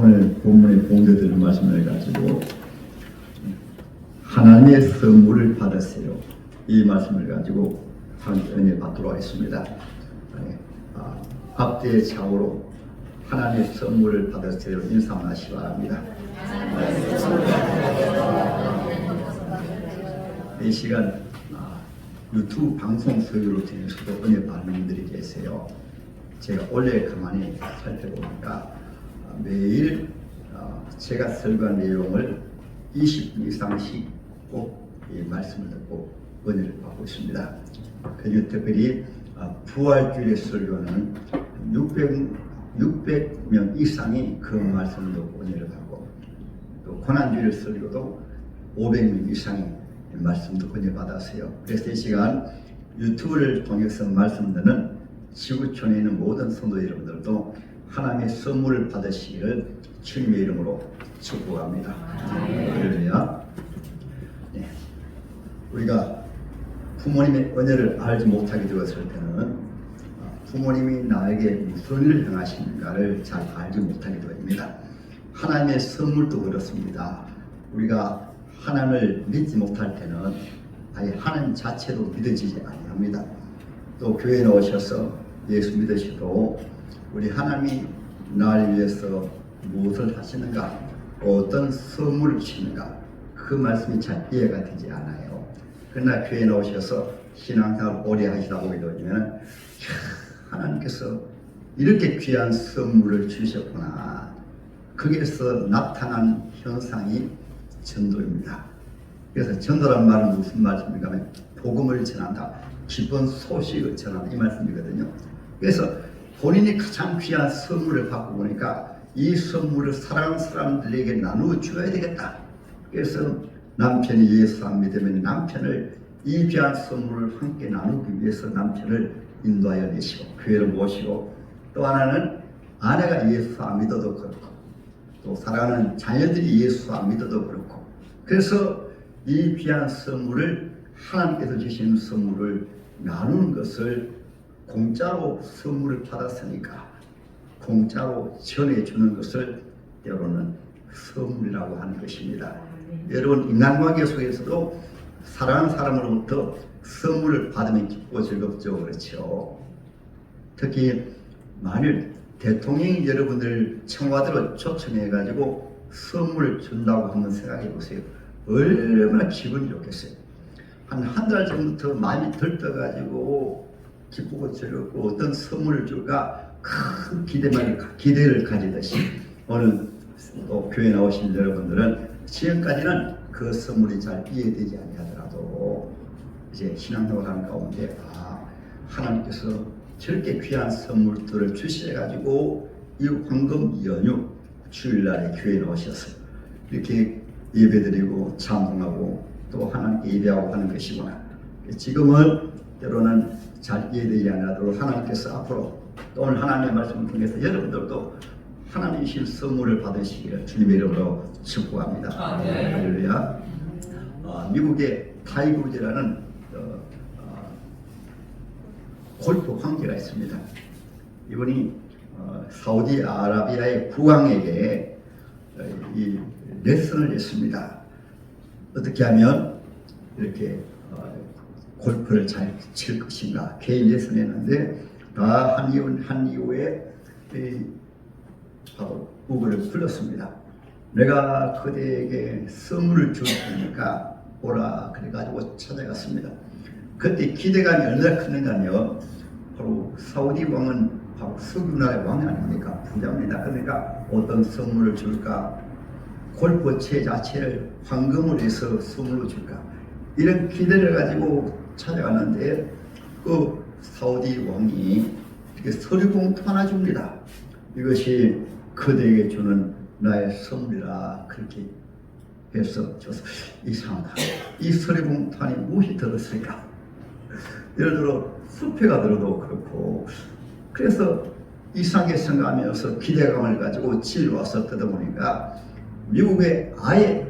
오늘 본문의 본교들 말씀을 가지고 하나님의 선물을 받으세요. 이 말씀을 가지고 은혜 받도록 하겠습니다. 앞뒤의 좌우로 하나님의 선물을 받으세요. 인사하시기 바랍니다. 이 시간 유튜브 방송 소유로 통해서도 은혜 받는 분들이 계세요. 제가 원래 가만히 살펴보니까 매일 제가 설교한 내용을 20분 이상씩 꼭 이 말씀을 듣고 은혜를 받고 있습니다. 그리고 특별히 부활주일의 설교는 600명 이상이 그 말씀을 듣고 은혜를 받고, 또 고난주일의 설교도 500명 이상이 말씀 듣고 은혜 받았어요. 그래서 이 시간 유튜브를 통해서 말씀 듣는 지구촌에 있는 모든 성도 여러분들도 하나님의 선물을 받으시기를 주님의 이름으로 축복합니다. 할렐루야. 네. 우리가 부모님의 은혜를 알지 못하게 되었을 때는 부모님이 나에게 무슨 일을 행하시는가를 잘 알지 못하게 됩니다. 하나님의 선물도 그렇습니다. 우리가 하나님을 믿지 못할 때는 아예 하나님 자체도 믿어지지 아니합니다. 또 교회에 오셔서 예수 믿으시도 우리 하나님이 날 위해서 무엇을 하시는가, 어떤 선물을 주시는가, 그 말씀이 잘 이해가 되지 않아요. 그러나 교회에 오셔서 신앙생활 오래 하시다 보게 되면 하나님께서 이렇게 귀한 선물을 주셨구나. 거기에서 나타난 현상이 전도입니다. 그래서 전도란 말은 무슨 말씀인가 하면 복음을 전한다, 기쁜 소식을 전한다, 이 말씀이거든요. 그래서 본인이 가장 귀한 선물을 받고 보니까 이 선물을 사랑하는 사람들에게 나누어 주어야 되겠다. 그래서 남편이 예수 안 믿으면 남편을 이 귀한 선물을 함께 나누기 위해서 남편을 인도하여 내시고 교회를 모시고, 또 하나는 아내가 예수 안 믿어도 그렇고 또 사랑하는 자녀들이 예수 안 믿어도 그렇고, 그래서 이 귀한 선물을 하나님께서 주시는 선물을 나누는 것을 공짜로 선물을 받았으니까 공짜로 전해주는 것을 때로는 선물이라고 하는 것입니다. 여러분, 인간관계 속에서도 사랑하는 사람으로부터 선물을 받으면 기쁘고 즐겁죠. 그렇죠. 특히 만일 대통령이 여러분들 청와대로 초청해가지고 선물을 준다고 한번 생각해 보세요. 얼마나 기분이 좋겠어요. 한 달 전부터 마음이 들떠가지고 기쁘고 즐겁고 어떤 선물을 줄까 큰 기대를 가지듯이, 오늘 또 교회 나오신 여러분들은 지금까지는 그 선물이 잘 이해되지 아니하더라도 이제 신앙생활하는 가운데 하나님께서 저렇게 귀한 선물들을 주셔가지고 이 황금 연휴 주일날에 교회에 나오셔서 이렇게 예배드리고 찬송하고 또 하나님께 예배하고 하는 것이구나. 지금은 때로는 잘 이해되지 않아도 하나님께서 앞으로 또 오늘 하나님의 말씀을 통해서 여러분들도 하나님이 주신 선물을 받으시기를 주님의 이름으로 축복합니다. 할렐루야. 미국의 타이거우즈라는 골프 황제가 있습니다. 이분이 사우디아라비아의 국왕에게 이 레슨을 했습니다. 어떻게 하면 이렇게 골프를 잘 칠 것인가 개인 레슨했는데 다 한 이후에 바로 우거를 불렀습니다. 내가 그대에게 선물을 줄 테니까 오라 그래가지고 찾아갔습니다. 그때 기대감이 얼마나 크는가요. 바로 사우디 왕은 바로 석유나라의 왕이 아닙니까? 부자입니다. 그러니까 어떤 선물을 줄까? 골프채 자체를 황금으로 해서 선물로 줄까? 이런 기대를 가지고 찾아갔는데 그 사우디 왕이 이렇게 서류봉투 하나 줍니다. 이것이 그대에게 주는 나의 선물이라 그렇게 해서 줘서 이상하다. 이 서류봉투 안에 무엇이 들었을까? 예를 들어 수표가 들어도 그렇고, 그래서 이상하게 생각하면서 기대감을 가지고 집에 와서 뜯어보니까 미국에 아예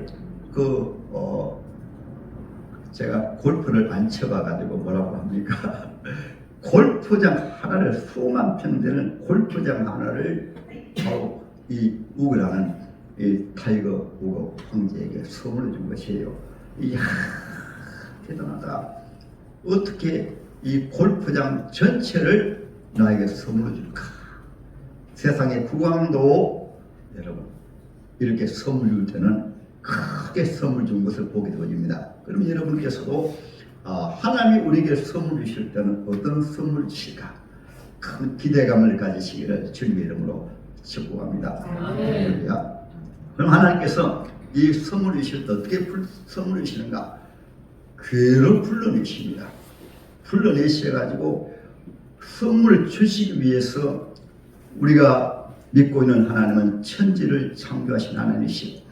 제가 골프를 안 쳐봐가지고 뭐라고 합니까? 골프장 하나를, 수만 평 되는 골프장 하나를 바로 이 우그라는 이 타이거 우거 황제에게 선물을 준 것이에요. 이야, 대단하다. 어떻게 이 골프장 전체를 나에게 선물을 줄까? 세상의 국왕도 여러분 이렇게 선물 줄 때는 크게 선물 준 것을 보게 되어집니다. 그러면 여러분께서도 하나님이 우리에게 선물 주실 때는 어떤 선물 주실까? 큰 기대감을 가지시기를 주님의 이름으로 축복합니다. 할렐루야. 그럼 하나님께서 이 선물 주실 때 어떻게 선물 주시는가? 교회로 불러내십니다. 불러내셔가지고 선물을 주시기 위해서 우리가 믿고 있는 하나님은 천지를 창조하신 하나님이시고,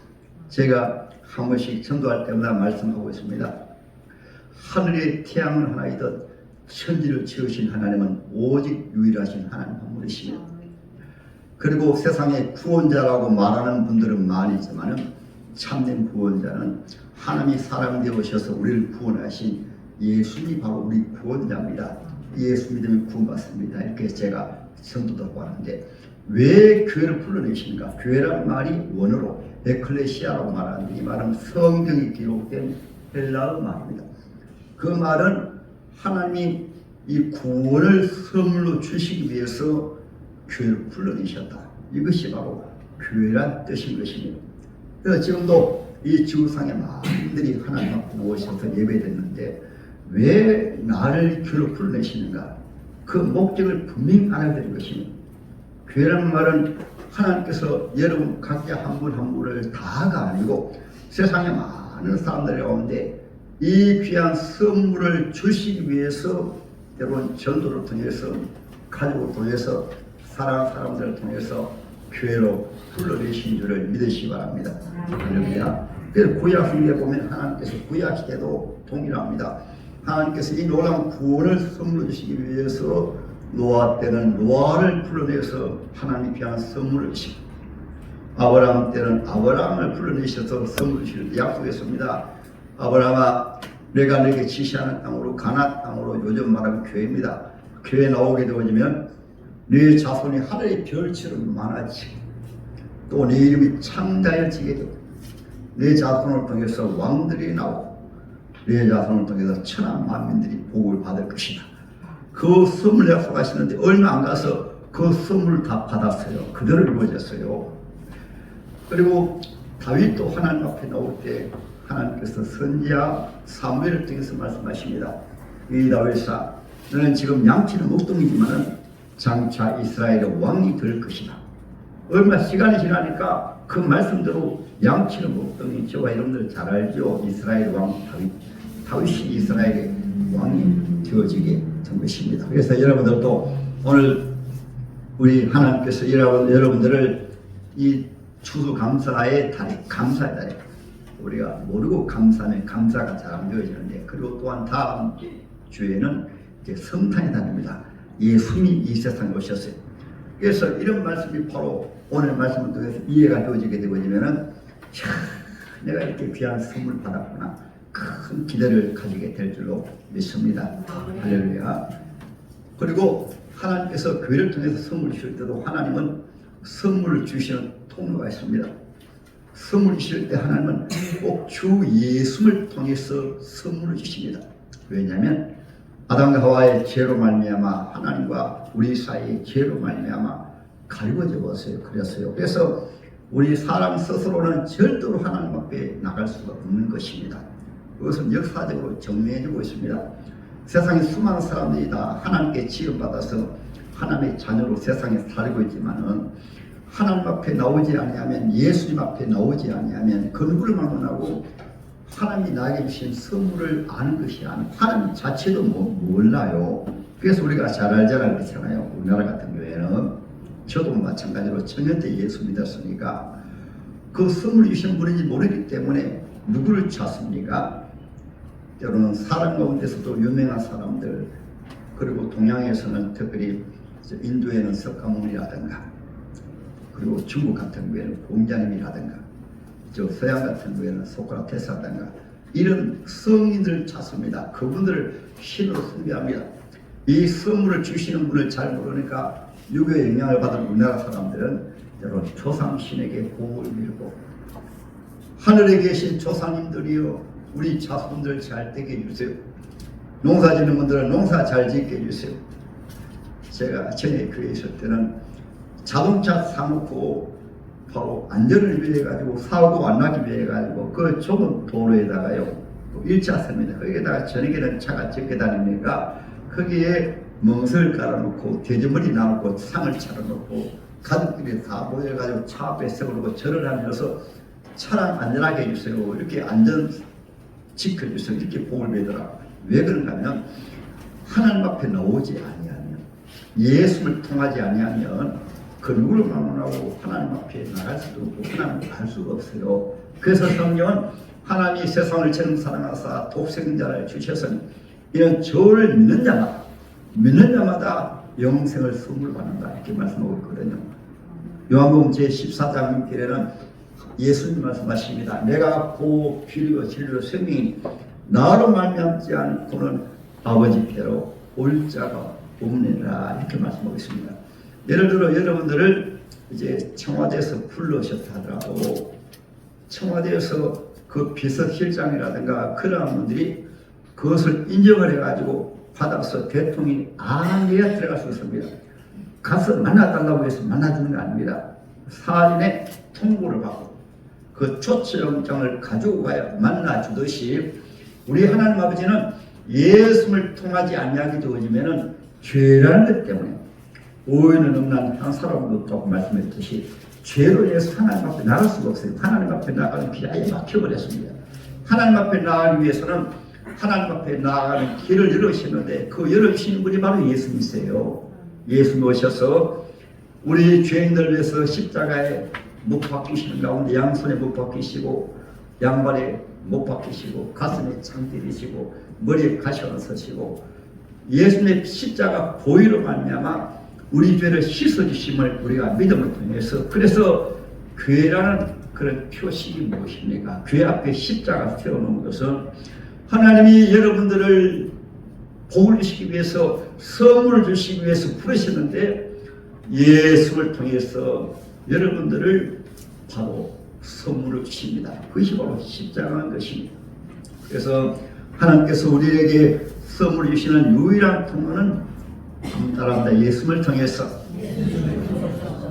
제가 한 번씩 전도할 때마다 말씀하고 있습니다. 하늘의 태양을 하나이듯 천지를 지으신 하나님은 오직 유일하신 하나님 한 분이십니다. 그리고 세상에 구원자라고 말하는 분들은 많이지만 참된 구원자는 하나님이 사람 되어오셔서 우리를 구원하신 예수님이 바로 우리 구원자입니다. 예수 믿으면 구원받습니다. 이렇게 제가 전도도 하고 하는데, 왜 교회를 불러내시는가? 교회라는 말이 원어로 에클레시아라고 말하는데, 이 말은 성경이 기록된 헬라어 말입니다. 그 말은 하나님이 이 구원을 선물로 주시기 위해서 교회를 불러내셨다. 이것이 바로 교회란 뜻인 것입니다. 그래서 지금도 이 지구상에 많은 분들이 하나님 앞에 모셔서 예배드렸는데, 왜 나를 교회로 불러내시는가? 그 목적을 분명히 알아야 되는 것입니다. 교회라는 말은 하나님께서 여러분 각자 한 분 한 분을 다가 아니고 세상에 많은 사람들 가운데 이 귀한 선물을 주시기 위해서 여러분 전도를 통해서, 가족을 통해서, 사랑하는 사람들을 통해서 교회로 불러내신 줄을 믿으시기 바랍니다. 할렐루야. 그래서 구약시대에 보면 하나님께서 구약시대도 동일합니다. 하나님께서 이 놀라운 구원을 선물로 주시기 위해서 노아 때는 노아를 불러내서 하나님이 귀한 선물을 주시고, 아브라함 때는 아브라함을 불러내셔서 선물을 주시는 약속했습니다. 아브라함아, 내가 너에게 지시하는 땅으로, 가나안 땅으로, 요즘 말하면 교회입니다. 교회 나오게 되어지면 네 자손이 하늘의 별처럼 많아지고, 또 네 이름이 창자여지게 되고, 네 자손을 통해서 왕들이 나오고, 네 자손을 통해서 천하 만민들이 복을 받을 것이다. 그 선물 약속하시는데 얼마 안 가서 그 선물을 다 받았어요. 그대로 이루어졌어요. 그리고 다윗도 하나님 앞에 나올 때 하나님께서 선지자 사무엘을 통해서 말씀하십니다. 이 다윗아, 너는 지금 양치는 목동이지만 장차 이스라엘의 왕이 될 것이다. 얼마 시간이 지나니까 그 말씀대로 양치는 목동이, 저와 여러분들 잘 알죠? 이스라엘 왕 다윗이 이스라엘의 왕이 되어지게 된 것입니다. 그래서 여러분들도 오늘 우리 하나님께서 여러분들을 이 추수감사의 달에, 감사의 달에, 우리가 모르고 감사하면 감사가 잘 안 되어지는데, 그리고 또한 다음 주에는 이제 성탄의 달입니다. 예수님이 이 세상에 오셨어요. 그래서 이런 말씀이 바로 오늘 말씀을 통해서 이해가 되어지게 되어지면은, 내가 이렇게 귀한 선물 받았구나, 큰 기대를 가지게 될 줄로 믿습니다. 할렐루야. 그리고 하나님께서 교회를 통해서 선물 주실 때도 하나님은 선물을 주시는 통로가 있습니다. 선물 주실 때 하나님은 꼭 주 예수를 통해서 선물을 주십니다. 왜냐하면 아담과 하와의 죄로 말미암아 하나님과 우리 사이의 죄로 말미암아 갈궈져 버렸어요. 그래서 우리 사람 스스로는 절대로 하나님 앞에 나갈 수가 없는 것입니다. 그것은 역사적으로 정리해주고 있습니다. 세상에 수많은 사람들이 다 하나님께 지음받아서 하나님의 자녀로 세상에 살고 있지만은, 하나님 앞에 나오지 아니하면, 예수님 앞에 나오지 아니하면 그 누구를 만나고 하나님이 나에게 주신 선물을 아는 것이 아니고 하나님 자체도 몰라요. 그래서 우리가 잘 알잖아요. 그렇잖아요. 우리나라 같은 경우에는 저도 마찬가지로 청년 때 예수 믿었으니까 그 선물 주신 분인지 모르기 때문에 누구를 찾습니까? 때로는 사람 가운데서도 유명한 사람들, 그리고 동양에서는 특별히 인도에는 석가모니라든가, 그리고 중국 같은 경우에는 공자님이라든가, 저 서양 같은 경우에는 소크라테스라든가, 이런 성인들을 찾습니다. 그분들을 신으로 숭배합니다. 이 선물을 주시는 분을 잘 모르니까 유교의 영향을 받은 우리나라 사람들은 여러분 조상신에게 복을 빌고 하늘에 계신 조상님들이여 우리 자손들 잘 되게 해주세요. 농사 짓는 분들은 농사 잘 짓게 해주세요. 제가 전에 교회에 있을 때는 자동차 사놓고 바로 안전을 위해 가지고 사고 안 나기 위해 가지고 그 좁은 도로에다가요 1차선입니다. 거기에다가 저녁에는 차가 적게 다니니까 거기에 멍석을 깔아놓고 돼지머리 나놓고 상을 차려놓고 가족들이 다 모여가지고 차 앞에 세워놓고 절을 하면서 차량 안전하게 해주세요. 이렇게 안전 지켜주세요. 이렇게 복을 빌더라. 왜 그런가 하면 하나님 앞에 나오지 아니하면 예수를 통하지 아니하면 그 누구를 만나고 하나님 앞에 나갈 수도 없고 하나님을 알 수가 없어요. 그래서 성경은 하나님이 세상을 처럼 사랑하사 독생자를 주셨으니 이는 저를 믿는 자마다 영생을 선물 받는다 이렇게 말씀하고 있거든요. 요한복음 제14장 1절에는 예수님 말씀하십니다. 내가 고 길이요 진리요 생명이니 나로 말미암지 않고는 아버지께로 올 자가 없느니라 이렇게 말씀하고 있습니다. 예를 들어 여러분들을 이제 청와대에서 불러오셨다 하더라도 청와대에서 그 비서실장이라든가 그런 분들이 그것을 인정을 해가지고 받아서 대통령이 내가 들어갈 수 있습니다. 가서 만나달라고 해서 만나주는 거 아닙니다. 사인의 통보를 받고 그 초청장을 가지고 가야 만나주듯이 우리 하나님 아버지는 예수를 통하지 아니하게 되어지면은 죄라는 것 때문에 오해는 없는 한 사람도 조금 말씀했듯이 죄로 인해서 하나님 앞에 나갈 수가 없어요. 하나님 앞에 나가는 길이 아예 막혀버렸습니다. 하나님 앞에 나가기 위해서는 하나님 앞에 나아가는 길을 열어주시는데 그 열어주시는 분이 바로 예수님이세요. 예수님 오셔서 우리 죄인들 위해서 십자가에 못 박히시는 가운데 양손에 못 박히시고 양발에 못 박히시고 가슴에 창 때리시고 머리에 가시 얹으시고 예수님의 십자가 보혈로 말미암아 우리 죄를 씻어주심을 우리가 믿음을 통해서 그래서 교회라는 그런 표식이 무엇입니까? 교회 앞에 십자가 세워놓은 것은 하나님이 여러분들을 복을 주시기 위해서 선물을 주시기 위해서 부르셨는데 예수를 통해서 여러분들을 바로 선물을 주십니다. 그것이 바로 십자가인 것입니다. 그래서 하나님께서 우리에게 선물을 주시는 유일한 통로는 따라한다. 예수를 통해서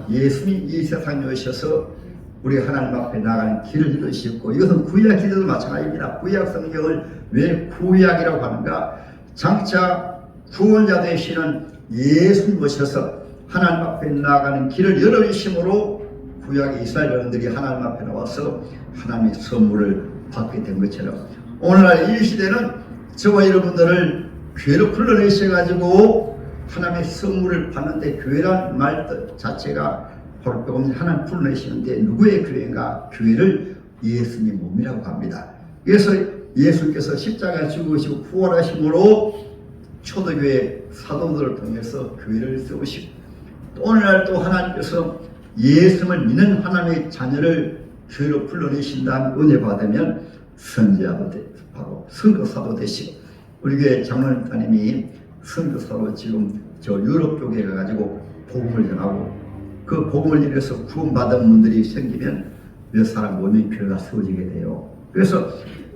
예수님이 이 세상에 오셔서 우리 하나님 앞에 나가는 길을 열으셨고 이것은 구약 기도도 마찬가지입니다. 구약 성경을 왜 구약이라고 하는가? 장차 구원자 되시는 예수님 오셔서 하나님 앞에 나가는 길을 열어주심으로 구약의 이스라엘 여러분들이 하나님 앞에 나와서 하나님의 선물을 받게 된 것처럼 오늘날 이 시대는 저와 여러분들을 교회로 불러내셔가지고 하나님의 선물을 받는데 교회란 말 자체가 바로 조금 하나님 불러내시는데 누구의 교회인가? 교회를 예수님 몸이라고 합니다. 그래서 예수님께서 십자가에 죽으시고 부활하심으로 초대교회 사도들을 통해서 교회를 세우시고 또 오늘날 또 하나님께서 예수님을 믿는 하나님의 자녀를 교회로 불러내신다는 은혜 받으면 선지자도 바로 선교사도 되시고 우리 교회 장로님이 선교사로 지금 저 유럽 쪽에 가가지고 복음을 전하고 그 복음을 인해서 구원받은 분들이 생기면 몇 사람 모이면 교회가 세워지게 돼요. 그래서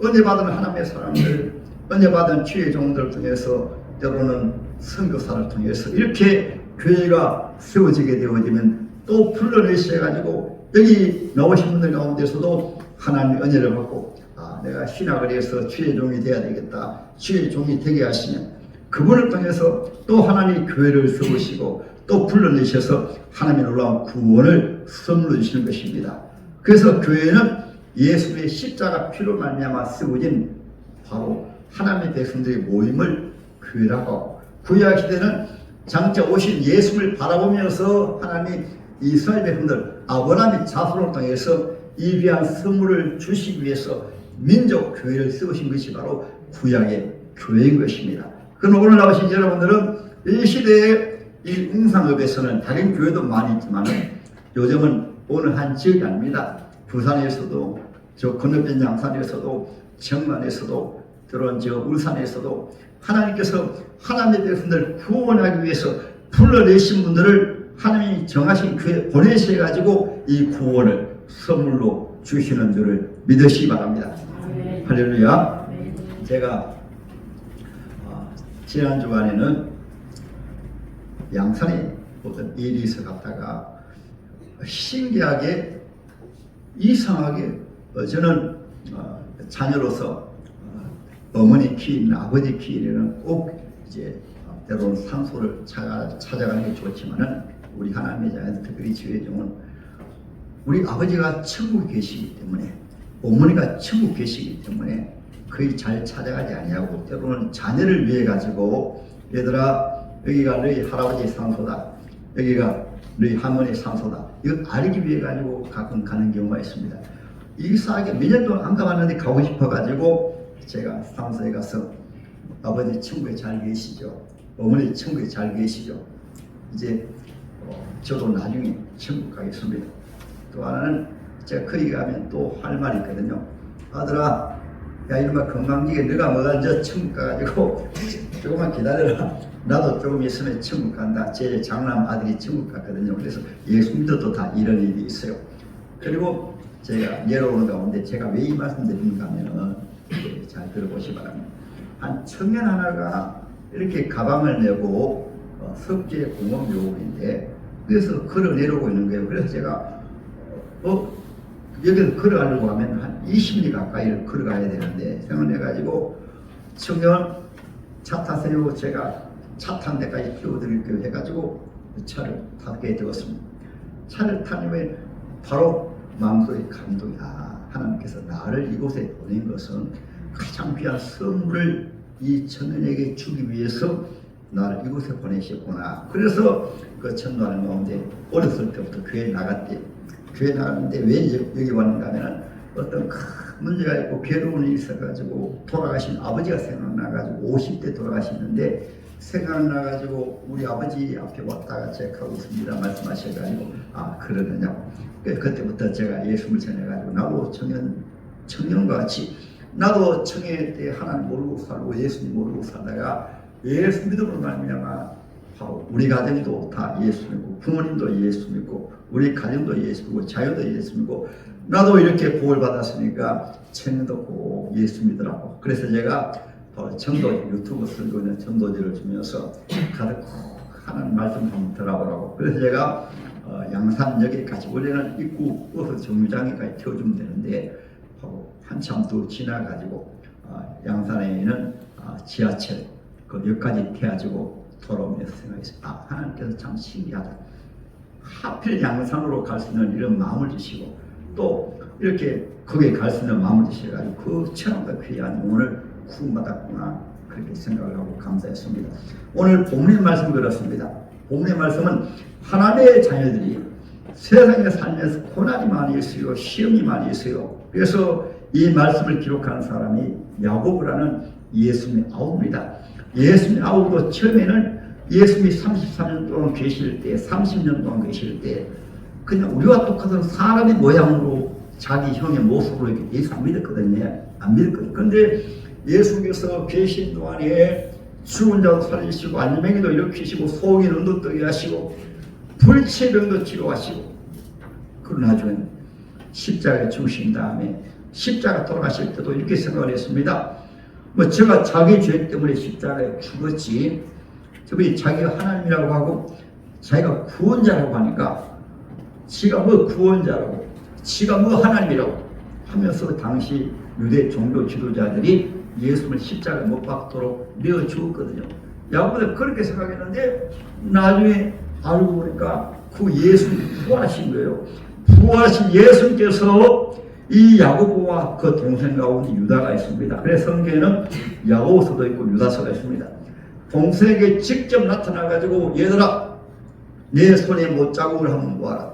은혜 받은 하나님의 사람들, 은혜 받은 주의 종들을 통해서 때로는 선교사를 통해서 이렇게 교회가 세워지게 되어지면 또 불러내셔가지고 여기 나오신 분들 가운데서도 하나님의 은혜를 받고 내가 신학을 해서 주의 종이 되어야 되겠다. 주의 종이 되게 하시면 그분을 통해서 또 하나님의 교회를 세우시고 또 불러내셔서 하나님의 놀라운 구원을 선물로 주시는 것입니다. 그래서 교회는 예수의 십자가 피로 말미암아 세워진 바로 하나님의 백성들의 모임을 교회라고 구약 시대는 장차 오신 예수를 바라보면서 하나님이 이스라엘 백성들 아브라함의 자손을 통해서 이 귀한 선물을 주시기 위해서 민족 교회를 세우신 것이 바로 구약의 교회인 것입니다. 그럼 오늘 나오신 여러분들은 이 시대의 이 웅상읍에서는 다른 교회도 많이 있지만 요즘은 어느 한 지역이 아닙니다. 부산에서도 저 건너편 양산에서도 청란에서도 들어온 저 울산에서도 하나님께서 하나님의 백성들을 구원하기 위해서 불러내신 분들을 하나님이 정하신 그 보내셔가지고 이 구원을 선물로 주시는 줄을 믿으시기 바랍니다. 할렐루야. 제가 지난 주간에는 양산에 어떤 일이 있어 갔다가 신기하게 이상하게 저는 자녀로서 어머니 키인 아버지 키인에는 꼭 이제 때로는 산소를 찾아가는 게 좋지만은 우리 하나님의 자녀들 특별히 주의 종은 우리 아버지가 천국에 계시기 때문에 어머니가 천국에 계시기 때문에 거의 잘 찾아가지 아니하고 때로는 자녀를 위해 가지고 얘들아 여기가 너희 할아버지의 산소다 여기가 너희 할머니의 산소다 이거 알기 위해 가지고 가끔 가는 경우가 있습니다. 이상하게 몇 년 동안 안 가봤는데 가고 싶어 가지고 제가 산소에 가서 아버지 천국에 잘 계시죠 어머니 천국에 잘 계시죠 이제 저도 나중에 천국 가겠습니다. 또 하나는 제가 거기 가면 또 할 말이 있거든요. 아들아 야 이놈아 건강지게 너가 뭐가 이제 천국 가가지고 조금만 기다려라. 나도 조금 있으면 천국 간다. 제 장남 아들이 천국 갔거든요. 그래서 예수 믿어도 다 이런 일이 있어요. 그리고 제가 예로오는 가운데 제가 왜 이 말씀 드리는가 하면은 잘 들어보시기 바랍니다. 한 청년 하나가 이렇게 가방을 메고 석재 공업 요금인데 그래서 걸어 내려오고 있는 거예요. 그래서 제가 여기서 걸어가려고 하면 한 20리 가까이를 걸어가야 되는데 생각해가지고 청년 차 타세요. 제가 차 탄 데까지 태워드릴게요 해가지고 차를 타게 되었습니다. 차를 타면 바로 마음속에 감동이 하나님께서 나를 이곳에 보낸 것은 가장 귀한 선물을 이 청년에게 주기 위해서 나를 이곳에 보내셨구나. 그래서 그 전도하는 가운데 어렸을 때부터 교회에 나갔대. 교회 나갔는데 왜 여기 왔는가 하면 어떤 큰 문제가 있고 괴로운 일이 있어가지고 돌아가신 아버지가 생각나가지고 50대 돌아가시는데 생각나가지고 우리 아버지 앞에 왔다가 제가 가고 있습니다 말씀하셔가지고 그러느냐고. 그때부터 제가 예수를 전해가지고 나도 청년과 같이 나도 청년 때 하나님 모르고 살고 예수님 모르고 살다가 예수 믿음으로 말미암아 바로 우리 가정도 다 예수 믿고 부모님도 예수 믿고 우리 가정도 예수 믿고 자녀도 예수 믿고 나도 이렇게 복을 받았으니까 청년도 꼭 예수 믿으라고. 그래서 제가 바로 전도 유튜브 쓰고 있는 전도지를 주면서 가득 하는 말씀 한번 들어보라고. 그래서 제가 양산역에까지 원래는 입구 버스 정류장에까지 태워주면 되는데 바로 한참 더 지나가지고 양산에 있는 지하철 그 역까지 태워주고 돌아오면서 생각했어요. 하나님께서 참 신기하다. 하필 양산으로 갈 수 있는 이런 마음을 주시고 또 이렇게 거기에 갈 수 있는 마음을 주셔가지고 그 천원과 귀한 영혼을 구원받았구나 그렇게 생각을 하고 감사했습니다. 오늘 본문의 말씀 그렇습니다. 본문의 말씀은 하나님의 자녀들이 세상에 살면서 고난이 많이 있어요. 시험이 많이 있어요. 그래서 이 말씀을 기록한 사람이 야고보라는 예수님의 아우입니다. 예수님의 아우도 처음에는 예수님이 33년 동안 계실 때 30년 동안 계실 때 그냥 우리와 똑같은 사람의 모양으로 자기 형의 모습으로 이렇게 예수 안 믿었거든요. 안 믿었거든요. 그런데 예수께서 계신 동안에 죽은 자도 살리시고 안면행이도 일으키시고 소경이 눈도 뜨게 하시고 불치병도 치료하시고 그러나 나중에 십자가에 죽으신 다음에 십자가 돌아가실 때도 이렇게 생각을 했습니다. 제가 자기 죄 때문에 십자가에 죽었지 저분이 자기가 하나님이라고 하고 자기가 구원자라고 하니까 지가 뭐 구원자라고 지가 뭐 하나님이라고 하면서 당시 유대 종교 지도자들이 예수를 십자가에 못 박도록 내어 주었거든요. 야고보도 그렇게 생각했는데 나중에 알고 보니까 그 예수님이 부활하신 거예요. 부활하신 예수님께서 이 야고보와 그 동생 가운데 유다가 있습니다. 그래서 성경에는 야고보서도 있고 유다서가 있습니다. 동생에게 직접 나타나가지고 얘들아 내 손에 못자국을 한번 보아라.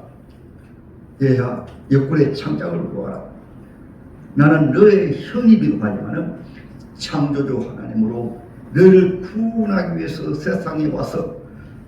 얘야 옆구리에 창자국을 보아라. 나는 너의 형이기도 하지만은 창조주 하나님으로 너를 구원하기 위해서 세상에 와서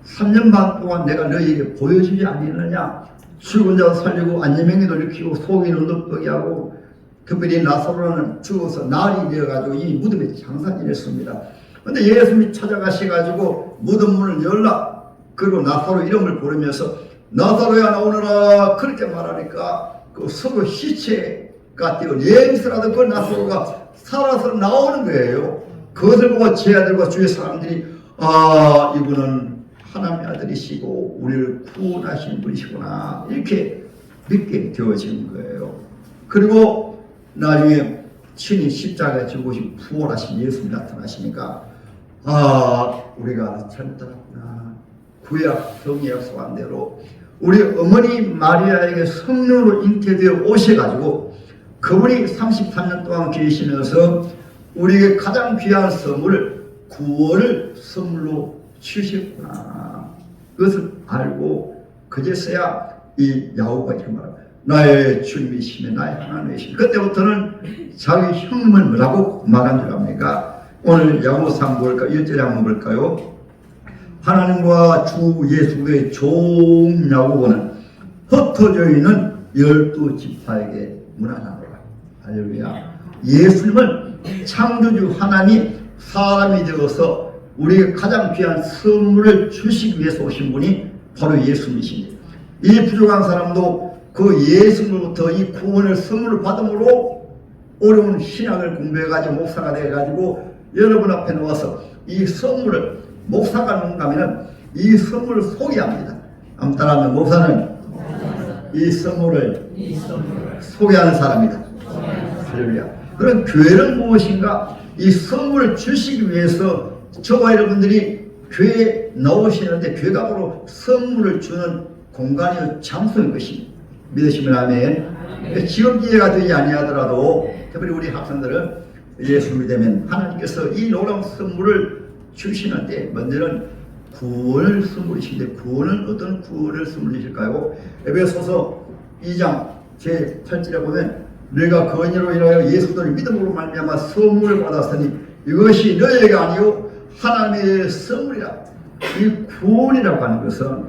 3년 반 동안 내가 너희에게 보여주지 아니느냐. 죽은 자 살리고 안전병이도 일으키고 속이 눈도 뜨게 하고 특별히 나사로는 죽어서 날이 되어가지고 이 무덤에 장사 지냈습니다. 근데 예수님이 찾아가셔가지고 무덤 문을 열라. 그리고 나사로 이름을 부르면서 나사로야 나오너라 그렇게 말하니까 그 서로 시체가 되어 냄새라도 그 나사로가 살아서 나오는 거예요. 그것을 보고 제 아들과 주의 사람들이 아, 이분은 하나님의 아들이시고 우리를 구원하신 분이시구나 이렇게 믿게 되어지는 거예요. 그리고 나중에 친히 십자가에 죽으신 부활하신 예수님이 나타나시니까 아, 우리가 잘못했구나. 구약 성경 약속한 대로 우리 어머니 마리아에게 성령으로 잉태되어 오셔가지고 그분이 33년 동안 계시면서 우리에게 가장 귀한 선물을 구원을 선물로 주셨구나. 그것을 알고 그제서야 이 야고보가 이렇게 말합니다. 나의 주님이시며 나의 하나님이시며 그때부터는 자기 형님을 뭐라고 말한 줄 압니까? 오늘 야고보서 한번 볼까요? 1절에 한번 볼까요? 하나님과 주 예수의 종 야고보는 흩어져 있는 12지파에게 문안하노라. 할렐루야. 예수님은 창조주 하나님이 사람이 되어서 우리에게 가장 귀한 선물을 주시기 위해서 오신 분이 바로 예수님이십니다. 이 부족한 사람도 그 예수님으로부터 이 구원을 선물을 받음으로 어려운 신학을 공부해가지고 목사가 돼가지고 여러분 앞에 나와서 이 선물을 목사가 누군가 하면 이 선물을 소개합니다. 아무 따라하면 목사는 이 선물을 소개하는 사람이다. 할렐루야. 그럼 교회는 무엇인가? 이 선물을 주시기 위해서 저와 여러분들이 교회에 나오시는데 교회가 바로 선물을 주는 공간이요 장소인 것입니다. 믿으시면 아멘. 지금 이해가 되지 아니하더라도 특별히 우리 학생들은 예수님이 되면 하나님께서 이 놀라운 선물을 주시는데 먼저는 구원을 선물이신데 구원은 어떤 구원을 선물이실까요? 에베소서 2장 제 8절에 보면 너희가 그 은혜로 인하여 예수를 믿음으로 말미암아 선물을 받았으니 이것이 너희가 아니요 하나님의 선물이라. 이 구원이라고 하는 것은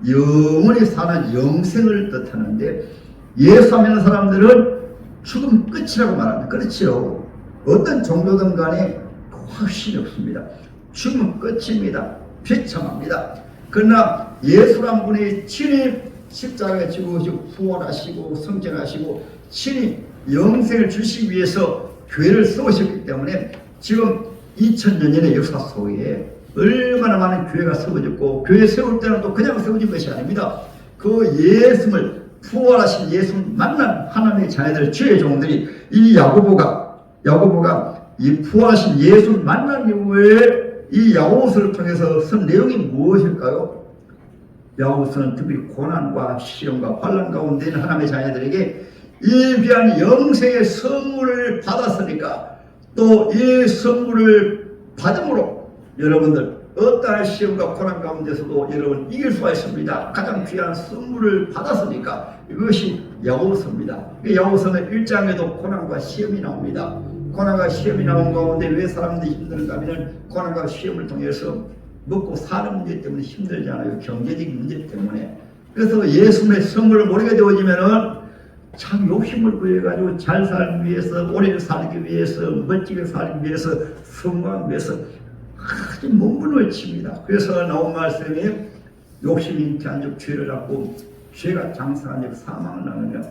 영원히 사는 영생을 뜻하는데 예수 믿는 사람들은 죽음 끝이라고 말합니다. 그렇지요. 어떤 종교든 간에 확신이 없습니다. 죽음은 끝입니다. 비참합니다. 그러나 예수란 분이 친히 십자가에 죽으시고 부활하시고 성전하시고 친히 영생을 주시기 위해서 교회를 세우셨기 때문에 지금 2000년의 역사 속에 얼마나 많은 교회가 세워졌고 교회 세울 때는 또 그냥 세워진 것이 아닙니다. 그 예수를 부활하신 예수 만난 하나님의 자녀들 주의 종들이 이 야고보가 이 부활하신 예수 만난 이후에 이 야고보서를 통해서 쓴 내용이 무엇일까요? 야고보서는 특별히 고난과 시험과 환난 가운데 있는 하나님의 자녀들에게 이 귀한 영생의 선물을 받았으니까 또 이 선물을 받음으로 여러분들 어떠한 시험과 고난 가운데서도 여러분 이길 수가 있습니다. 가장 귀한 선물을 받았으니까 이것이 야고보서입니다. 야고보서는 1장에도 고난과 시험이 나옵니다. 고난과 시험이 나온 가운데 왜 사람들이 힘든가 하면 고난과 시험을 통해서 먹고 사는 문제 때문에 힘들잖아요. 경제적인 문제 때문에. 그래서 예수님의 선물을 모르게 되어지면은 참 욕심을 부여가지고 잘 살기 위해서, 오래 살기 위해서, 멋지게 살기 위해서, 성공하기 위해서 아주 몸부림을 칩니다. 그래서 나온 말씀이 욕심이 잉태한 적 죄를 갖고 죄가 장사한 적 사망을 낳느냐.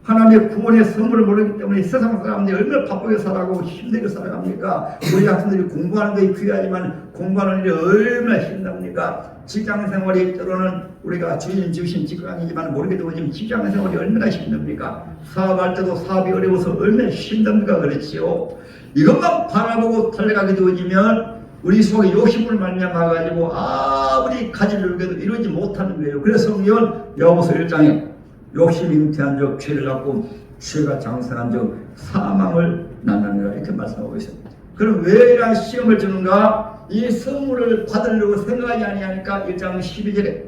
하나님의 구원의 선물을 모르기 때문에 세상 사람들이 얼마나 바쁘게 살아가고 힘들게 살아갑니까? 우리 학생들이 공부하는 것이 귀하지만 공부하는 일이 얼마나 힘듭니까? 직장생활이 때로는 우리가 주인 주신 직장이지만 모르게 되면 직장생활이 얼마나 힘듭니까? 사업할 때도 사업이 어려워서 얼마나 힘듭니까? 그렇지요. 이것만 바라보고 달려가게 되어지면 우리 속에 욕심을 말미암아가지고 아무리 가지려고 해도 이루지 못하는 거예요. 그래서 성경은 야고보서 1장에 욕심이 잉태한 적 죄를 갖고 죄가 장사한 적 사망을 낳느니라 이렇게 말씀하고 있습니다. 그럼 왜 이러한 시험을 주는가? 이 선물을 받으려고 생각하지 아니하니까 1장 12절에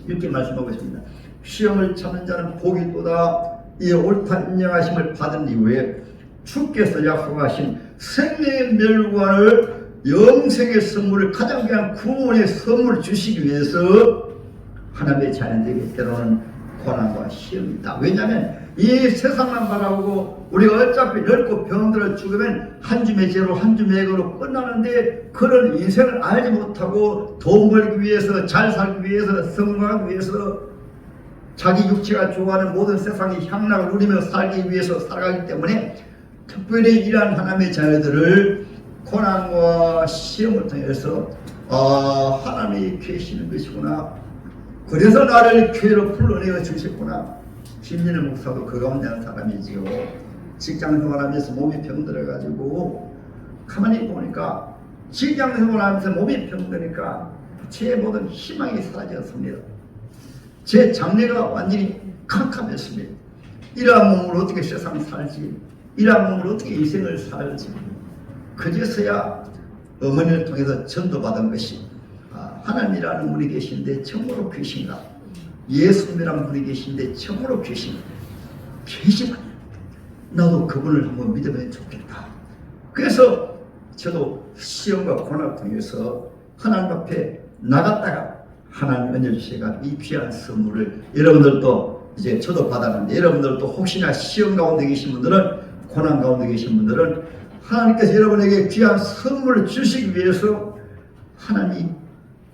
이렇게 말씀하고 있습니다. 시험을 참는 자는 복이 또다. 이 옳다 인정하심을 받은 이후에 주께서 약속하신 생명의 멸관을 영생의 선물을 가장 귀한 구원의 선물을 주시기 위해서 하나님의 자녀들에게 때로는 고난과 시험이다. 왜냐하면 이 세상만 바라보고 우리가 어차피 늙고 병들어 죽으면 한 줌의 죄로 한 줌의 액으로 끝나는데 그런 인생을 알지 못하고 돈 벌기 위해서 잘 살기 위해서 성공하기 위해서 자기 육체가 좋아하는 모든 세상의 향락을 누리며 살기 위해서 살아가기 때문에 특별히 이러한 하나님의 자녀들을 고난과 시험을 통해서 하나님이 계시는 것이구나. 그래서 나를 교회로 불러내어 주셨구나. 김진일 목사도 그 가운데 한 사람이지요. 직장 생활하면서 몸이 병들어가지고 가만히 보니까 직장 생활하면서 몸이 병드니까 제 모든 희망이 사라졌습니다. 제 장래가 완전히 캄캄했습니다. 이러한 몸으로 어떻게 세상 살지, 이러한 몸으로 어떻게 인생을 살지. 그제서야 어머니를 통해서 전도받은 것이 하나님이라는 분이 계신데 참으로 계신가, 예수님이라는 분이 계신데 참으로 계신가, 계시면 나도 그분을 한번 믿으면 좋겠다. 그래서 저도 시험과 고난을 통해서 하나님 앞에 나갔다가 하나님 은혜 주시가 이 귀한 선물을 여러분들도 이제 저도 받았는데, 여러분들도 혹시나 시험 가운데 계신 분들은, 고난 가운데 계신 분들은 하나님께서 여러분에게 귀한 선물을 주시기 위해서 하나님이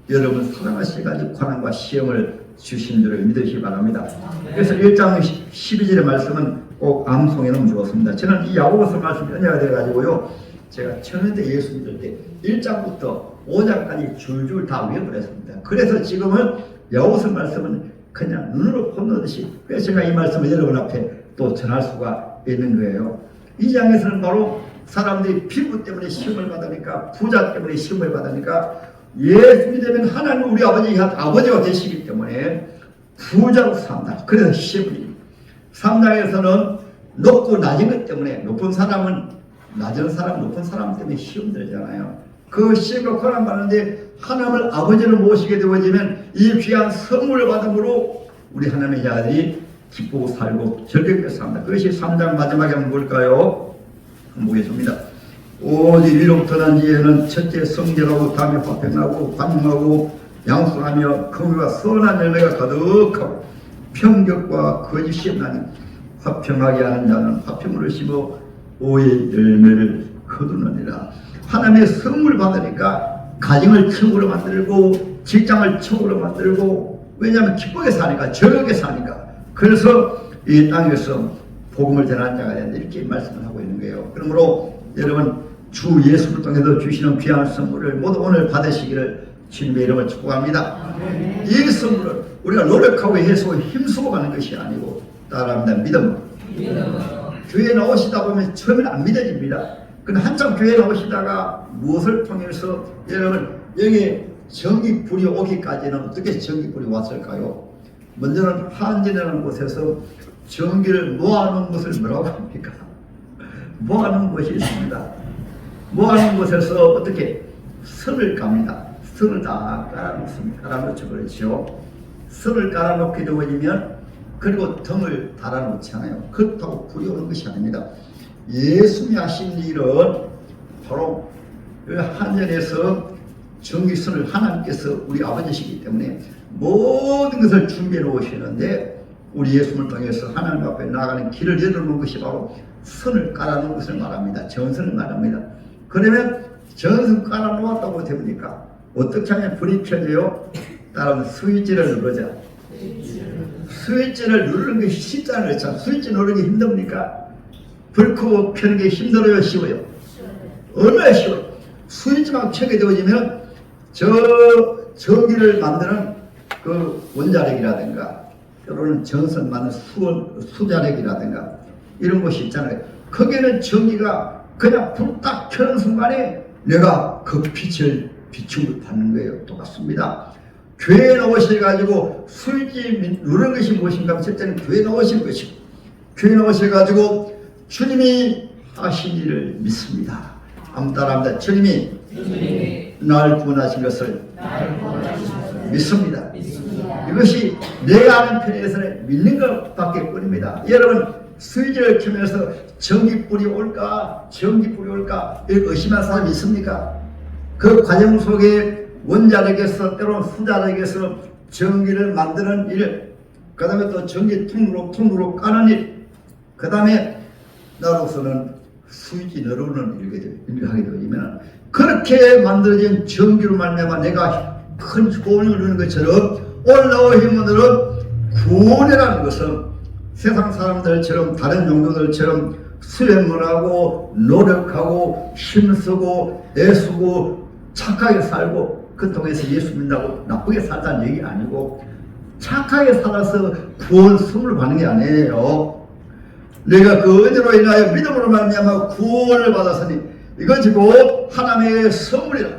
여러분 사랑하셔가지고 고난과 시험을 주신 줄을 믿으시기 바랍니다. 그래서 1장 12절의 말씀은 꼭 암송해 놓으면 좋았습니다. 저는 이 야고보서 말씀이 은혜가 돼가지고요, 제가 천연대 예수 믿을 때 1장부터 5장까지 줄줄 다 외워버렸습니다. 그래서 지금은 야고보서 말씀은 그냥 눈으로 폰놓듯이, 그래서 제가 이 말씀을 여러분 앞에 또 전할 수가 있는 거예요. 이 장에서는 바로 사람들이 피부 때문에 시험을 받으니까, 부자 때문에 시험을 받으니까, 예수 믿으면 하나님 우리 아버지가 되시기 때문에 부자로 산다. 그래서 시험이 3장에서는 높고 낮은 것 때문에, 높은 사람은 낮은 사람, 높은 사람 때문에 시험 들잖아요. 그 시험과 고난 받는데 하나님을 아버지를 모시게 되어지면 이 귀한 선물을 받음으로 우리 하나님의 자들이 기쁘고 살고 즐겁게 삽니다. 그것이 3장 마지막에 한번 볼까요? 한번 보겠습니다. 오직 위로부터 난 이에는 첫째 성결하고 다음에 화평하고 관용하고 양순하며 긍휼과 선한 열매가 가득하고 평격과 거짓이 없나니 화평하게 하는 자는 화평으로 심어 오의 열매를 거두느니라. 하나님의 선물 받으니까 가정을 천국으로 만들고 직장을 천국으로 만들고, 왜냐하면 기쁘게 사니까, 즐겁게 사니까. 그래서 이 땅에서 복음을 전하는 자가 된다, 이렇게 말씀을 하고 있는 거예요. 그러므로 여러분 주 예수를 통해서 주시는 귀한 선물을 모두 오늘 받으시기를 주님의 이름을 축복합니다. 이 선물은 우리가 노력하고 해서 힘쓰고 가는 것이 아니고 따라합니다. 믿음. 교회에 나오시다 보면 처음에는 안 믿어집니다. 근데 한참 교회에 나오시다가 무엇을 통해서, 여러분 여기 전기불이 오기까지는 어떻게 전기불이 왔을까요? 먼저는 한전이라는 곳에서 전기를 모아놓은 것을 뭐라고 합니까? 모아놓은 것이 있습니다. 모아놓은 곳에서 어떻게 선을 깝니다. 선을 다 깔아놓습니다. 깔아놓죠. 그렇죠. 선을 깔아놓게 되어지면, 그리고 등을 달아놓지 않아요. 그렇다고 불이 오는 것이 아닙니다. 예수님이 하신 일은 바로 한전에서 전기선을 하나님께서 우리 아버지시기 때문에 모든 것을 준비해 놓으시는데, 우리 예수님을 통해서 하나님 앞에 나가는 길을 열어놓은 것이 바로 선을 깔아놓은 것을 말합니다. 전선을 말합니다. 그러면 전선 깔아놓았다고 됩니까? 어떻게 하면 불이 켜져요? 따라서 스위치를 누르자. 스위치를 누르는 게 쉽잖아요. 참 스위치 누르는 게 힘듭니까? 불 끄고 켜는 게 힘들어요? 쉬워요? 얼마나 쉬워요? 스위치만 켜게 되어지면 전기를 만드는 그 원자력이라든가 또는 전선 만드는 수자력이라든가 이런 것이 있잖아요. 거기에는 전기가 그냥 불 딱 켜는 순간에 내가 그 빛을 비춤을 받는 거예요. 똑같습니다. 교회에 나오셔가지고 스위치 누르는 것이 무엇인가 하면 첫째는 교회에 나오신 것이고, 교회에 나오셔가지고 주님이 하신 일을 믿습니다. 한번 따라합니다. 주님이 날 구원하신 것을 믿습니다. 이것이 내가 아는 편에서는 믿는 것밖에 뿐입니다. 여러분 스위치를 켜면서 전기불이 올까 이렇게 의심한 사람이 있습니까? 그 과정 속에 원자력에서 때로는 수자력에서 전기를 만드는 일, 그 다음에 또 전기 통로 까는 일, 그 다음에 나로서는 수지 너로는 일하게 되면 그렇게 만들어진 정기로 말미암아 내가 큰 소원을 누리는 것처럼 올라온 힘들은 구원이라는 것은 세상 사람들처럼 다른 종교들처럼 수행을 하고 노력하고 힘쓰고 애쓰고 착하게 살고 그렇다고 해서 예수 믿는다고 나쁘게 살다는 얘기 아니고 착하게 살아서 구원 선물을 받는 게 아니에요. 내가 그 은혜로 인하여 믿음으로 말미암아 구원을 받았으니 이것이 곧 하나님의 선물이라.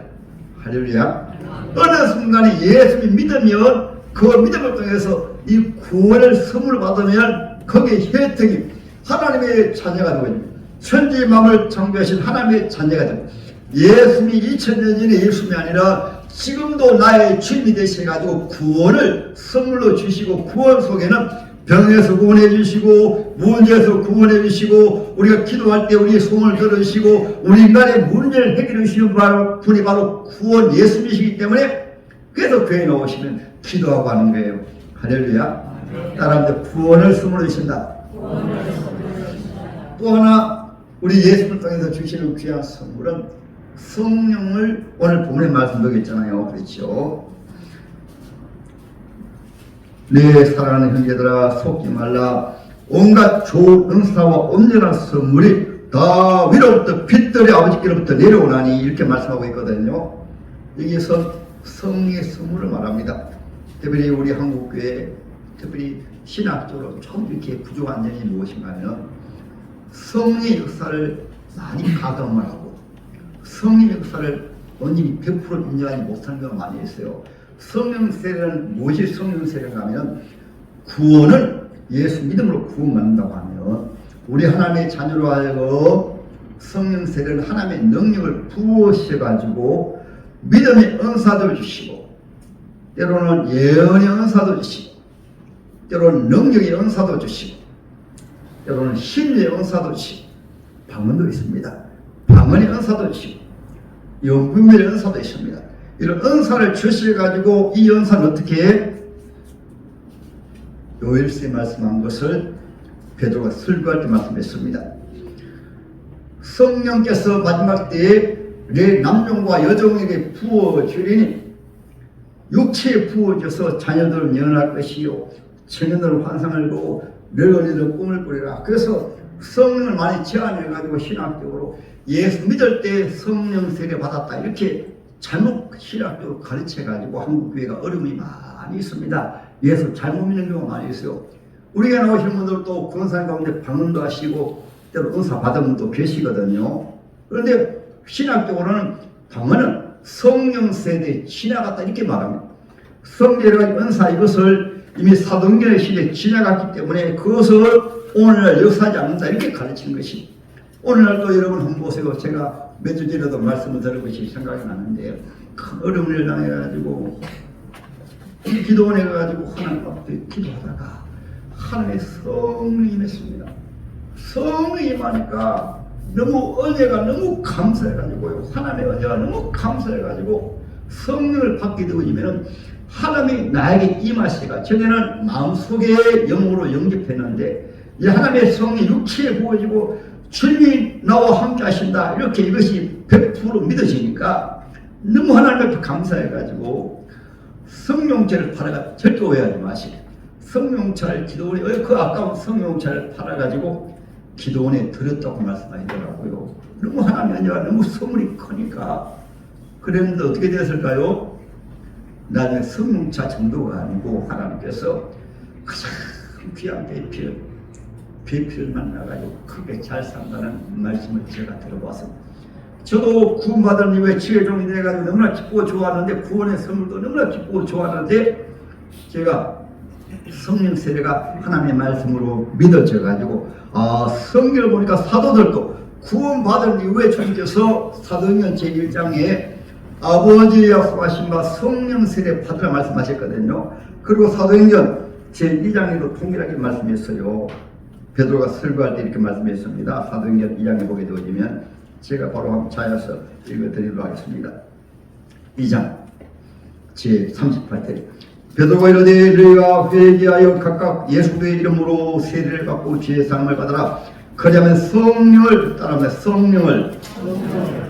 할렐루야. 어느 순간에 예수를 믿으면 그 믿음을 통해서 이 구원을 선물을 받으면 거기에 혜택이 하나님의 자녀가 되고 천지의 마음을 창조하신 하나님의 자녀가 되고 예수님이 2000년 전에 예수님이 아니라 지금도 나의 주님이 되셔가지고 구원을 선물로 주시고 구원 속에는 병에서 구원해 주시고 문제에서 구원해 주시고 우리가 기도할 때 우리의 소원을 들으시고 우리 인간의 문제를 해결해 주시는 분이 바로 구원 예수님이시기 때문에 그래서 교회에 나오시면 기도하고 하는 거예요. 할렐루야. 따라하는데 구원을 선물로 주신다. 또 하나 우리 예수를 통해서 주시는 귀한 선물은 성령을 오늘 본문의 말씀도 있잖아요. 그렇죠. 내 사랑하는 형제들아 속지 말라. 온갖 좋은 은사와 온전한 선물이 다 위로부터 빛들의 아버지께로부터 내려오나니 이렇게 말씀하고 있거든요. 여기서 성령의 선물을 말합니다. 특별히 우리 한국교회 특별히 신학적으로 좀 이렇게 부족한 점이 무엇인가 하면 성령의 역사를 많이 가감을 하고 성령의 역사를 온전히 100% 인정하지 못하는 경우가 많이 있어요. 성령 세례는 무엇이 성령 세례인가 하면 구원을 예수 믿음으로 구원받는다고 하면 우리 하나님의 자녀로 하여금 성령 세례는 하나님의 능력을 부으셔가지고 믿음의 은사도 주시고 때로는 예언의 은사도 주시고 때로는 능력의 은사도 주시고 때로는 힘의 은사도 주시고 방언도 있습니다. 방언의 은사도 주시고 연구의 은사도 있습니다. 이런 은사를 주셔가지고 이 은사는 어떻게 요엘서에 말씀한 것을 베드로가 설교할 때 말씀했습니다. 성령께서 마지막 때에 내 남종과 여종에게 부어주리니 육체에 부어져서 자녀들은 영원할 것이요 청년들은 환상을 보고 늙은이들은 꿈을 꾸리라. 그래서 성령을 많이 제한해가지고 신학적으로 예수 믿을 때 성령 세례 받았다 이렇게 잘못 신학적으로 가르쳐가지고 한국교회가 어려움이 많이 있습니다. 예수 잘못 믿는 경우가 많이 있어요. 우리가 나오시는 분들도 권산 가운데 방언도 하시고 때로 은사 받은 분도 계시거든요. 그런데 신학적으로는 방언은 성령 세대에 지나갔다 이렇게 말합니다. 성령의 은사 이것을 이미 사도행전의 시대에 지나갔기 때문에 그것을 오늘날 역사하지 않는다 이렇게 가르치는 것이 오늘날도 여러분 한번 보세요. 제가 몇 주 전에도 말씀을 들은 것이 생각이 나는데 큰 어려움을 당해가지고 기도원에 가가지고 하나님 앞에 기도하다가 하나님의 성령이 임했습니다. 성령이 임하니까 너무 은혜가 너무 감사해가지고요. 하나님의 은혜가 너무 감사해가지고 성령을 받게 되면 하나님이 나에게 임하시가 전에는 마음속에 영으로 영접했는데 이 하나님의 성령이 육체에 부어지고 주님이 나와 함께 하신다 이렇게 이것이 100% 믿어지니까 너무 하나님 앞에 감사해가지고 성령차를 팔아가 절대 오해하지 마시고 성령차를 기도원에 그 아까운 성령차를 팔아가지고 기도원에 드렸다고 말씀하시더라고요. 너무 하나님 은혜가 너무 선물이 크니까 그랬는데 어떻게 되었을까요? 나중에 성령차 정도가 아니고 하나님께서 가장 귀한 배필을 만나가지고 크게 잘 산다는 말씀을 제가 들어봤습니다. 저도 구원받은 이후에 지혜종이 돼가지고 너무나 기쁘고 좋았는데 구원의 선물도 너무나 기쁘고 좋았는데 제가 성령 세례가 하나님의 말씀으로 믿어져가지고 성경을 보니까 사도들도 구원받은 이후에 주님께서 사도행전 제1장에 아버지의 약속하신 바 성령 세례 받으라 말씀하셨거든요. 그리고 사도행전 제2장에도 동일하게 말씀했어요. 베드로가 설교할 때 이렇게 말씀했습니다. 사도행전 2장에 보게 되어지면 제가 바로 한번 자여서 읽어드리도록 하겠습니다. 2장 제38절 베드로가 이르되 너희가 회개하여 각각 예수 그리스도의 이름으로 세례를 받고 지혜의 사함을 받아라. 그러자면 성령을 따라하면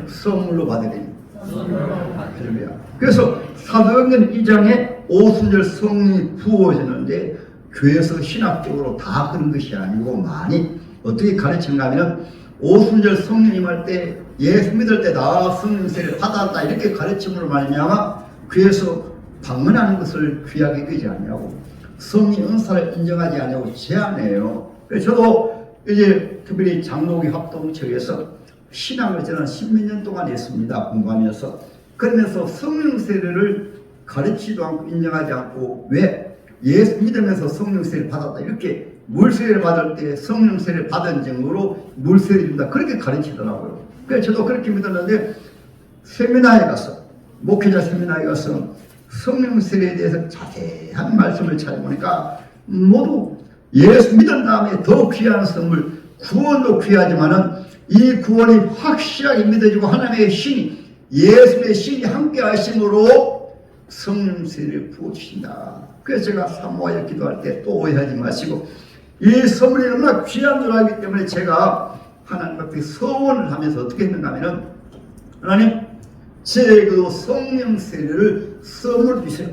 성물로 받으리니. 할렐루야. 그래서 사도행전 2장에 오순절 성령이 부어지는데 교회에서 신학적으로 다 그런 것이 아니고 많이 어떻게 가르치는가 하면 오순절 성령 임할 때 예수 믿을 때 다 성령 세례를 받았다 이렇게 가르침으로 말미암아 교회에서 방문하는 것을 귀하게 여기지 않냐고 성령 은사를 인정하지 않냐고 제안해요. 그래서 저도 이제 특별히 장로교 합동처에서 신앙을 저는 10몇 년 동안 했습니다. 공부하면서. 그러면서 성령 세례를 가르치지도 않고 인정하지 않고 왜 예수 믿으면서 성령 세례를 받았다 이렇게 물세례를 받을 때 성령 세례를 받은 증거로 물세례를 준다 그렇게 가르치더라고요. 그래서 저도 그렇게 믿었는데 세미나에 가서 목회자 세미나에 가서 성령 세례에 대해서 자세한 말씀을 찾아보니까 모두 예수 믿은 다음에 더 귀한 선물 구원도 귀하지만은 이 구원이 확실하게 믿어지고 하나님의 신이 예수의 신이 함께 하심으로 성령 세례를 부어주신다. 그래서 제가 사모하여 기도할 때 또 오해하지 마시고 이 선물이 너무나 귀한 줄 알기 때문에 제가 하나님 앞에 서원을 하면서 어떻게 했는가 하면은 하나님 제 그 성령 세례를 선물로 주세요.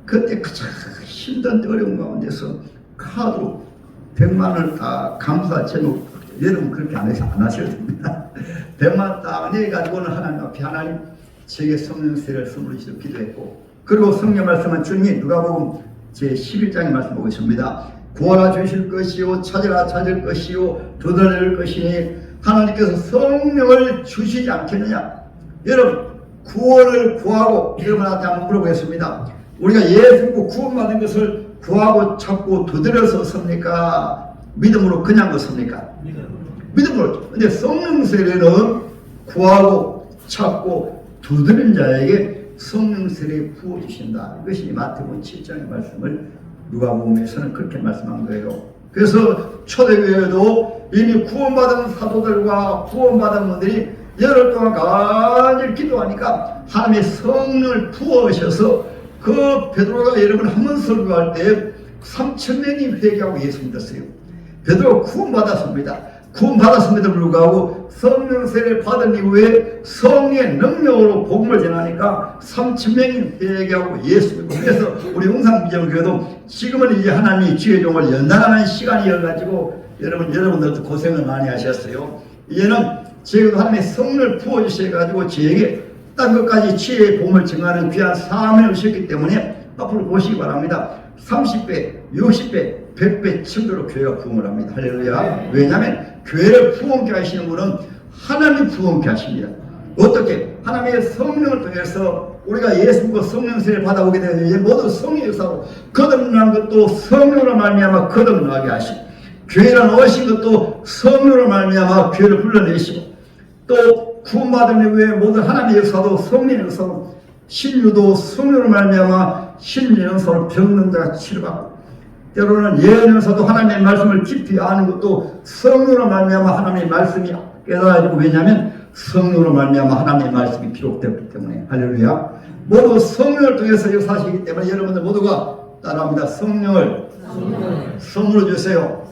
그때 가장 힘든 어려운 가운데서 카드로 100만 원을 다 감사 제목 여러분 그렇게 안 하셔도 됩니다. 100만 원 딱 내가지고는 하나님 앞에 하나님 제게 성령 세례를 선물로 주시도록 기도했고 그리고 성령 말씀은 주님 누가복음 제 11장의 말씀 보고 있습니다. 구하라 주실 것이요 찾으라 찾을 것이요 두드릴 것이니 하나님께서 성령을 주시지 않겠느냐. 여러분 구원을 구하고 여러분한테 한번 물어보겠습니다. 우리가 예수 믿고 구원받은 것을 구하고 찾고 두드려서 섭니까? 믿음으로 그냥 섭니까? 믿음으로. 근데 성령 세례는 구하고 찾고 두드린 자에게 성령 세례 부어주신다. 이것이 마태복음 7장의 말씀을 누가복음에서는 그렇게 말씀한 거예요. 그래서 초대교회도 이미 구원받은 사도들과 구원받은 분들이 열흘 동안 간절히 기도하니까 하나님의 성령을 부어주셔서 그 베드로가 여러분 한 번 설교할 때 3,000명이 회개하고 예수 믿었어요. 베드로가 구원받았습니다. 구원받았음에도 불구하고 성령 세례를 받은 이후에 성령의 능력으로 복음을 전하니까 3,000명이 회개하고 예수 믿고 그래서 우리 용산비전교회도 지금은 이제 하나님이 주의 종을 연단하는 시간이어가지고 여러분들도 고생을 많이 하셨어요. 이제는 제가 하나님의 성령을 부어주셔가지고 저에게 딴 것까지 지혜의 복음을 증하는 귀한 사명을 주셨기 때문에 앞으로 보시기 바랍니다. 30배, 60배, 100배, 1000배로 교회가 부흥을 합니다. 할렐루야. 왜냐하면 교회를 부흥케 하시는 분은 하나님이 부흥케 하십니다. 어떻게? 하나님의 성령을 통해서 우리가 예수 믿고 성령 세례를 받아오게 되면 모두 성령의 역사로 거듭난 것도 성령으로 말미암아 거듭나게 하시고 교회란 오신 것도 성령으로 말미암아 교회를 불러내시고 또 구원받은 이후에 모든 하나님의 역사도 성령의 역사로 신유도 성령으로 말미암아 신의 역사로 병든 자가 치료받고 때로는 예언의 역사도 하나님의 말씀을 깊이 아는 것도 성령으로 말미암아 하나님의 말씀이 깨달아지고 왜냐하면 성령으로 말미암아 하나님의 말씀이 기록되었기 때문에 할렐루야. 모두 성령을 통해서 역사하시기 때문에 여러분들 모두가 따라합니다. 성령을 선물로 주세요.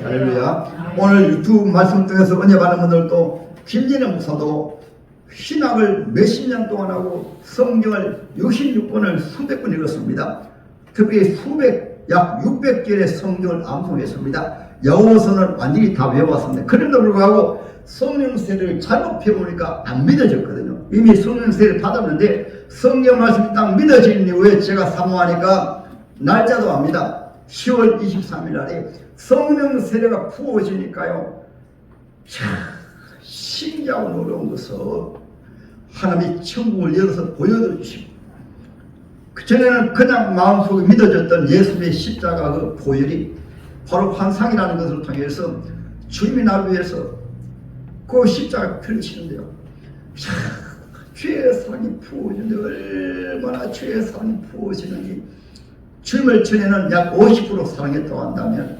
할렐루야. 오늘 유튜브 말씀 통해서 은혜 받는 분들도 김진애 목사도 신학을 몇십 년 동안 하고 성경을 66권을 수백 권 읽었습니다. 특히 약 600개의 성경을 암송했습니다. 야고보서는 완전히 다 외워봤습니다. 그럼에도 불구하고 성령 세례를 잘못 배우니까 안 믿어졌거든요. 이미 성령 세례를 받았는데 성경 말씀이 딱 믿어진 이후에 제가 사모하니까 날짜도 압니다. 10월 23일 날에 성령 세례가 부어지니까요. 신기하고 놀라운 것은 하나님이 천국을 열어서 보여드려 주시고 그전에는 그냥 마음속에 믿어졌던 예수의 십자가 그 보혈이 바로 환상이라는 것을 통해서 주님이 나를 위해서 그 십자가 펼치는데요. 주의 사랑이 부어지는데 얼마나 주의 사랑이 부어지는지 주님을 전에는 약 50% 사랑했다고 한다면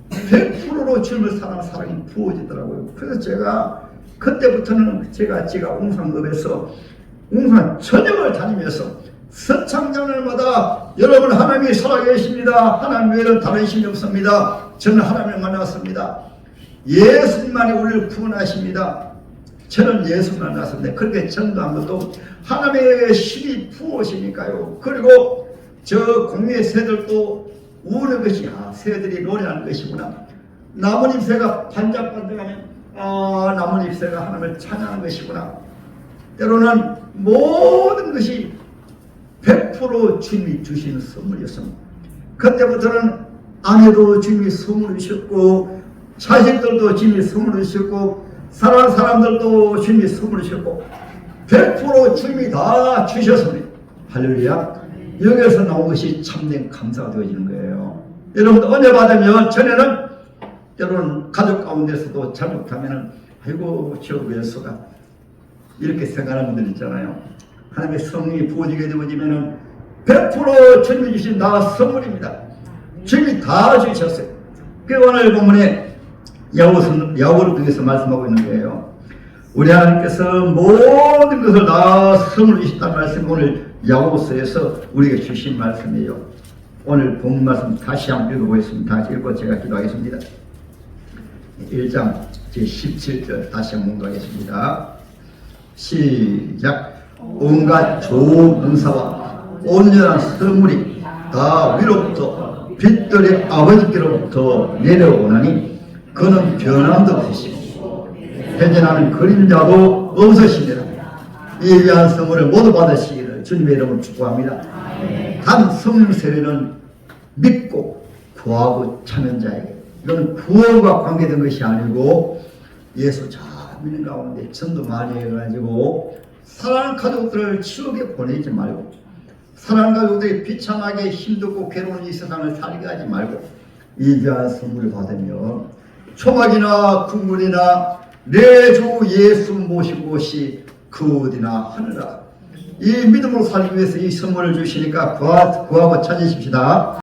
100%로 주님을 사랑하는 사랑이 부어지더라고요. 그래서 제가 그때부터는 제가 웅산읍에서 웅산 전역을 다니면서 서창장을마다 여러분 하나님이 살아계십니다. 하나님 외에는 다른 신이 없습니다. 저는 하나님을 만났습니다. 예수님만이 우리를 구원하십니다. 저는 예수를 만났습니다. 그렇게 전도한 것도 하나님의 힘이 부으시니까요. 그리고 저 공의 새들도 우는 것이 새들이 노래하는 것이구나. 나뭇잎새가 반짝반짝하면 나뭇잎새가 하나님을 찬양하는 것이구나. 때로는 모든 것이 100% 주님이 주신 선물이었습니다. 그때부터는 아내도 주님이 선물을 주셨고 자식들도 주님이 선물을 주셨고 사랑하는 사람들도 주님이 선물을 주셨고 100% 주님이 다 주셨습니다. 할렐루야. 여기에서 나온 것이 참된 감사가 되어지는 거예요. 여러분도 은혜 받으면 전에는 때로는 가족 가운데서도 잘못하면 아이고 저 왼수가 이렇게 생각하는 분들 있잖아요. 하나님의 성령이 부어지게 되어지면 100% 주님이 주신 나 선물입니다. 주님이 다 주셨어요. 그 오늘 본문에 야고보를 통해서 말씀하고 있는 거예요. 우리 하나님께서 모든 것을 다 선물로 주셨다는 말씀, 오늘 야고보서에서 우리에게 주신 말씀이에요. 오늘 본문 말씀 다시 한번 읽어보겠습니다. 다시 읽고 제가 기도하겠습니다. 1장 제17절 다시 한번 공부하겠습니다. 시작. 온갖 좋은 은사와 온전한 선물이 다 위로부터 빛들의 아버지께로부터 내려오나니 그는 변함도 없으시고 회전하는 그림자도 없으시니라. 이 귀한 선물을 모두 받으시기를 주님의 이름으로 축복합니다. 단 성령 세례는 믿고 구하고 참는 자에게, 이건 구원과 관계된 것이 아니고 예수 잘 믿는 가운데 전도 많이 해가지고 사랑하는 가족들을 지옥에 보내지 말고, 사랑하는 가족들이 비참하게 힘들고 괴로운 이 세상을 살게 하지 말고 이 귀한 선물을 받으면 초막이나 국물이나 내 주 예수 모신 곳이 그 어디나 하느라. 이 믿음으로 살기 위해서 이 선물을 주시니까 구하고 찾으십시다.